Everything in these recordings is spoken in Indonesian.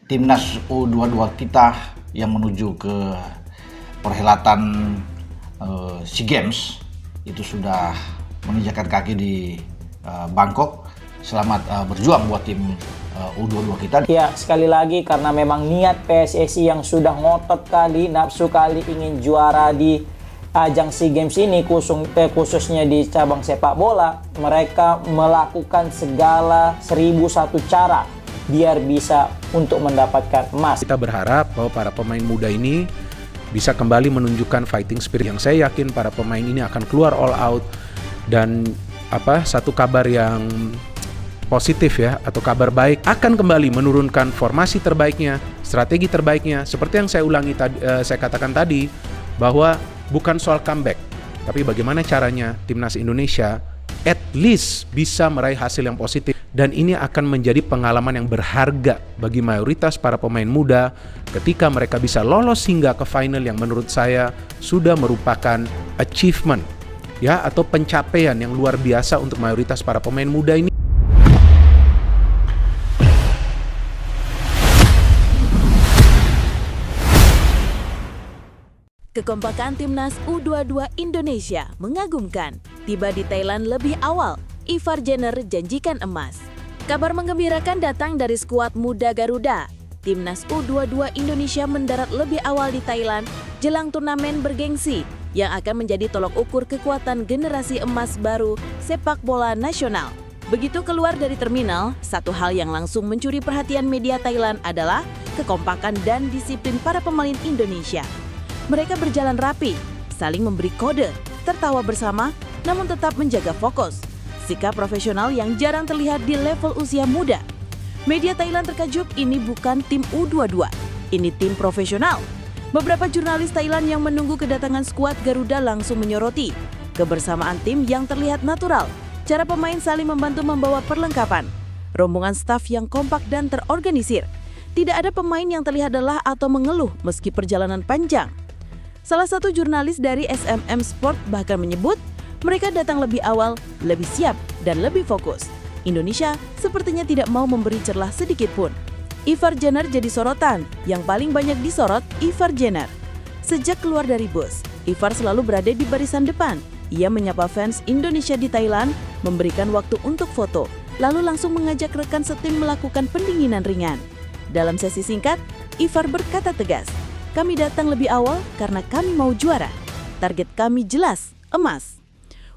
timnas U22 kita yang menuju ke perhelatan SEA Games itu sudah menginjakkan kaki di Bangkok. Selamat berjuang buat tim U22 kita. Ya, sekali lagi karena memang niat PSSI yang sudah ngotot kali, nafsu kali ingin juara di ajang SEA Games ini, khususnya di cabang sepak bola, mereka melakukan segala 1001 cara biar bisa untuk mendapatkan emas. Kita berharap bahwa para pemain muda ini bisa kembali menunjukkan fighting spirit yang saya yakin para pemain ini akan keluar all out. Dan satu kabar yang positif ya, atau kabar baik, akan kembali menurunkan formasi terbaiknya, strategi terbaiknya. Seperti yang saya katakan tadi, bahwa bukan soal comeback, tapi bagaimana caranya timnas Indonesia at least bisa meraih hasil yang positif. Dan ini akan menjadi pengalaman yang berharga bagi mayoritas para pemain muda ketika mereka bisa lolos hingga ke final, yang menurut saya sudah merupakan achievement ya, atau pencapaian yang luar biasa untuk mayoritas para pemain muda ini. Kekompakan timnas U22 Indonesia mengagumkan. Tiba di Thailand lebih awal, Ivar Jenner janjikan emas. Kabar menggembirakan datang dari skuad muda Garuda. Timnas U22 Indonesia mendarat lebih awal di Thailand jelang turnamen bergengsi yang akan menjadi tolok ukur kekuatan generasi emas baru sepak bola nasional. Begitu keluar dari terminal, satu hal yang langsung mencuri perhatian media Thailand adalah kekompakan dan disiplin para pemain Indonesia. Mereka berjalan rapi, saling memberi kode, tertawa bersama, namun tetap menjaga fokus. Sikap profesional yang jarang terlihat di level usia muda. Media Thailand terkejut, ini bukan tim U22, ini tim profesional. Beberapa jurnalis Thailand yang menunggu kedatangan skuad Garuda langsung menyoroti kebersamaan tim yang terlihat natural, cara pemain saling membantu membawa perlengkapan, rombongan staf yang kompak dan terorganisir. Tidak ada pemain yang terlihat lelah atau mengeluh meski perjalanan panjang. Salah satu jurnalis dari SMM Sport bahkan menyebut mereka datang lebih awal, lebih siap, dan lebih fokus. Indonesia sepertinya tidak mau memberi celah sedikit pun. Ivar Jenner jadi sorotan. Yang paling banyak disorot Ivar Jenner. Sejak keluar dari bus, Ivar selalu berada di barisan depan. Ia menyapa fans Indonesia di Thailand, memberikan waktu untuk foto, lalu langsung mengajak rekan setim melakukan pendinginan ringan. Dalam sesi singkat, Ivar berkata tegas, "Kami datang lebih awal karena kami mau juara. Target kami jelas, emas."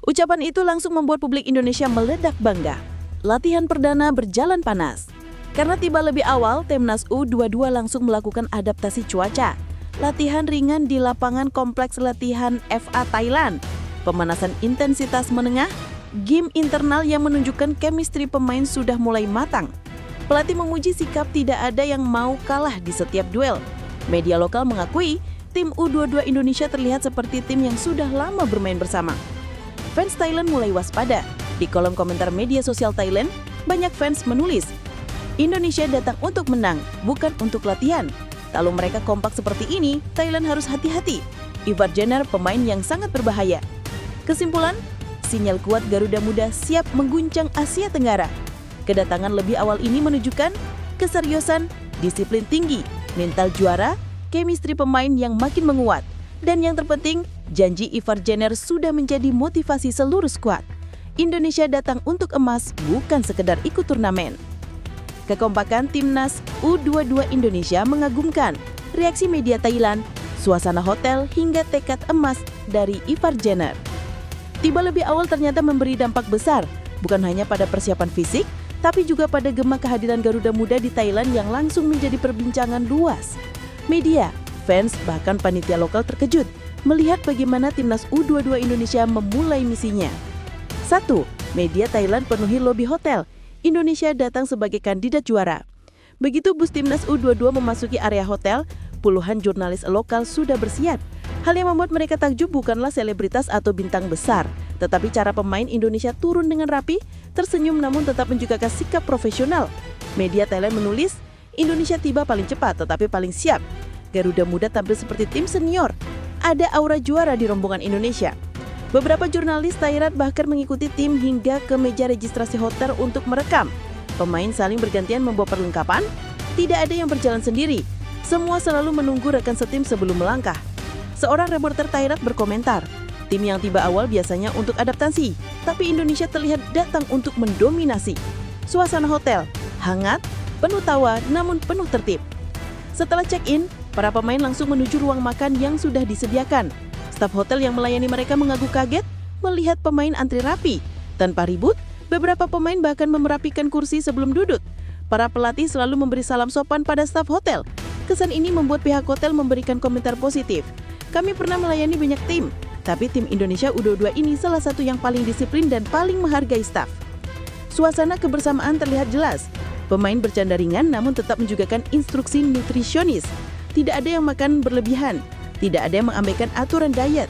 Ucapan itu langsung membuat publik Indonesia meledak bangga. Latihan perdana berjalan panas. Karena tiba lebih awal, timnas U22 langsung melakukan adaptasi cuaca. Latihan ringan di lapangan kompleks latihan FA Thailand. Pemanasan intensitas menengah, game internal yang menunjukkan chemistry pemain sudah mulai matang. Pelatih memuji sikap tidak ada yang mau kalah di setiap duel. Media lokal mengakui tim U22 Indonesia terlihat seperti tim yang sudah lama bermain bersama. Fans Thailand mulai waspada. Di kolom komentar media sosial Thailand, banyak fans menulis, "Indonesia datang untuk menang, bukan untuk latihan. Kalau mereka kompak seperti ini, Thailand harus hati-hati. Ivar Jenner pemain yang sangat berbahaya." Kesimpulan, sinyal kuat Garuda Muda siap mengguncang Asia Tenggara. Kedatangan lebih awal ini menunjukkan keseriusan, disiplin tinggi, mental juara, chemistry pemain yang makin menguat, dan yang terpenting, janji Ivar Jenner sudah menjadi motivasi seluruh skuad. Indonesia datang untuk emas, bukan sekedar ikut turnamen. Kekompakan timnas U22 Indonesia mengagumkan. Reaksi media Thailand, suasana hotel hingga tekad emas dari Ivar Jenner. Tiba lebih awal ternyata memberi dampak besar, bukan hanya pada persiapan fisik, tapi juga pada gema kehadiran Garuda Muda di Thailand yang langsung menjadi perbincangan luas. Media, fans, bahkan panitia lokal terkejut melihat bagaimana timnas U22 Indonesia memulai misinya. 1. Media Thailand penuhi lobi hotel. Indonesia datang sebagai kandidat juara. Begitu bus timnas U22 memasuki area hotel, puluhan jurnalis lokal sudah bersiap. Hal yang membuat mereka takjub bukanlah selebritas atau bintang besar, tetapi cara pemain Indonesia turun dengan rapi, tersenyum namun tetap menjaga sikap profesional. Media Thailand menulis, Indonesia tiba paling cepat tetapi paling siap. Garuda Muda tampil seperti tim senior. Ada aura juara di rombongan Indonesia. Beberapa jurnalis Thailand bahkan mengikuti tim hingga ke meja registrasi hotel untuk merekam. Pemain saling bergantian membawa perlengkapan, Tidak ada yang berjalan sendiri. Semua selalu menunggu rekan setim sebelum melangkah. Seorang reporter Thailand berkomentar, tim yang tiba awal biasanya untuk adaptasi, tapi Indonesia terlihat datang untuk mendominasi. Suasana hotel hangat, penuh tawa namun penuh tertib. Setelah check-in, para pemain langsung menuju ruang makan yang sudah disediakan. Staf hotel yang melayani mereka mengaku kaget melihat pemain antri rapi. Tanpa ribut, beberapa pemain bahkan memerapikan kursi sebelum duduk. Para pelatih selalu memberi salam sopan pada staf hotel. Kesan ini membuat pihak hotel memberikan komentar positif. Kami pernah melayani banyak tim, tapi tim Indonesia U22 ini salah satu yang paling disiplin dan paling menghargai staf. Suasana kebersamaan terlihat jelas. Pemain bercanda ringan namun tetap menjugakan instruksi nutrisionis. Tidak ada yang makan berlebihan, tidak ada yang mengabaikan aturan diet.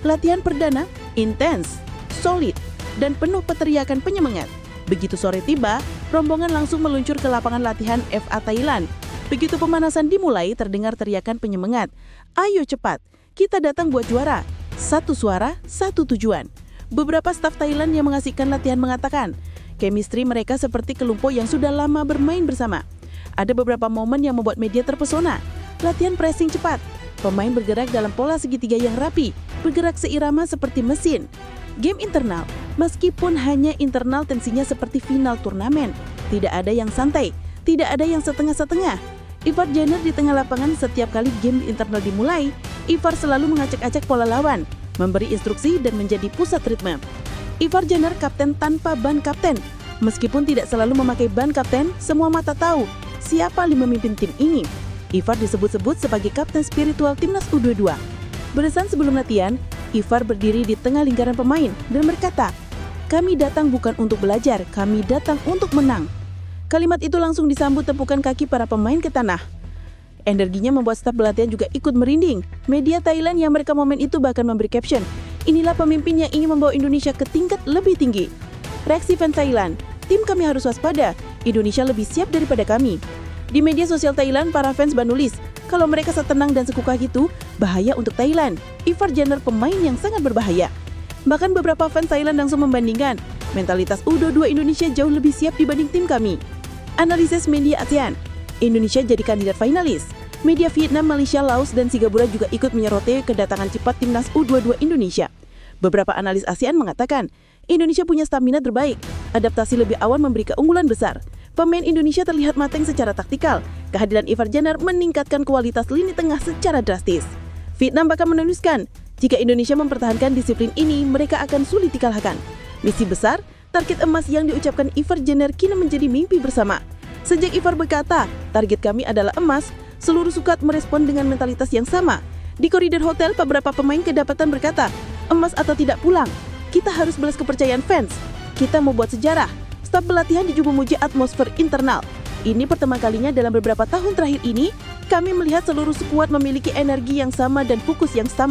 Latihan perdana intens, solid, dan penuh peteriakan penyemangat. Begitu sore tiba, rombongan langsung meluncur ke lapangan latihan FA Thailand. Begitu pemanasan dimulai, terdengar teriakan penyemangat. Ayo cepat, kita datang buat juara. Satu suara, satu tujuan. Beberapa staf Thailand yang mengasyikkan latihan mengatakan, chemistry mereka seperti kelompok yang sudah lama bermain bersama. Ada beberapa momen yang membuat media terpesona. Latihan pressing cepat, pemain bergerak dalam pola segitiga yang rapi, bergerak seirama seperti mesin. Game internal, meskipun hanya internal tensinya seperti final turnamen. Tidak ada yang santai, tidak ada yang setengah-setengah. Ivar Jenner di tengah lapangan setiap kali game internal dimulai, Ivar selalu mengacak-acak pola lawan, memberi instruksi dan menjadi pusat ritme. Ivar Jenner kapten tanpa ban kapten. Meskipun tidak selalu memakai ban kapten, semua mata tahu siapa yang memimpin tim ini. Ivar disebut-sebut sebagai kapten spiritual timnas U22. Beresan sebelum latihan, Ivar berdiri di tengah lingkaran pemain dan berkata, "Kami datang bukan untuk belajar, kami datang untuk menang." Kalimat itu langsung disambut tepukan kaki para pemain ke tanah. Energinya membuat staf pelatihan juga ikut merinding. Media Thailand yang merekam momen itu bahkan memberi caption, "Inilah pemimpin yang ingin membawa Indonesia ke tingkat lebih tinggi." Reaksi fans Thailand, "Tim kami harus waspada, Indonesia lebih siap daripada kami." Di media sosial Thailand, para fans menulis, kalau mereka setenang dan sekukah itu, bahaya untuk Thailand. Ivar Jenner pemain yang sangat berbahaya. Bahkan beberapa fans Thailand langsung membandingkan, mentalitas U22 Indonesia jauh lebih siap dibanding tim kami. Analisis media ASEAN, Indonesia jadi kandidat finalis. Media Vietnam, Malaysia, Laos, dan Singapura juga ikut menyoroti kedatangan cepat timnas U22 Indonesia. Beberapa analis ASEAN mengatakan, Indonesia punya stamina terbaik, adaptasi lebih awal memberi keunggulan besar. Pemain Indonesia terlihat matang secara taktikal. Kehadiran Ivar Jenner meningkatkan kualitas lini tengah secara drastis. Vietnam bahkan menuliskan, jika Indonesia mempertahankan disiplin ini, mereka akan sulit dikalahkan. Misi besar, target emas yang diucapkan Ivar Jenner kini menjadi mimpi bersama. Sejak Ivar berkata, target kami adalah emas, seluruh sukat merespon dengan mentalitas yang sama. Di koridor hotel, beberapa pemain kedapatan berkata, emas atau tidak pulang, kita harus balas kepercayaan fans. Kita mau buat sejarah. Staf pelatihan juga memuji atmosfer internal. Ini pertama kalinya dalam beberapa tahun terakhir ini, kami melihat seluruh skuad memiliki energi yang sama dan fokus yang sama.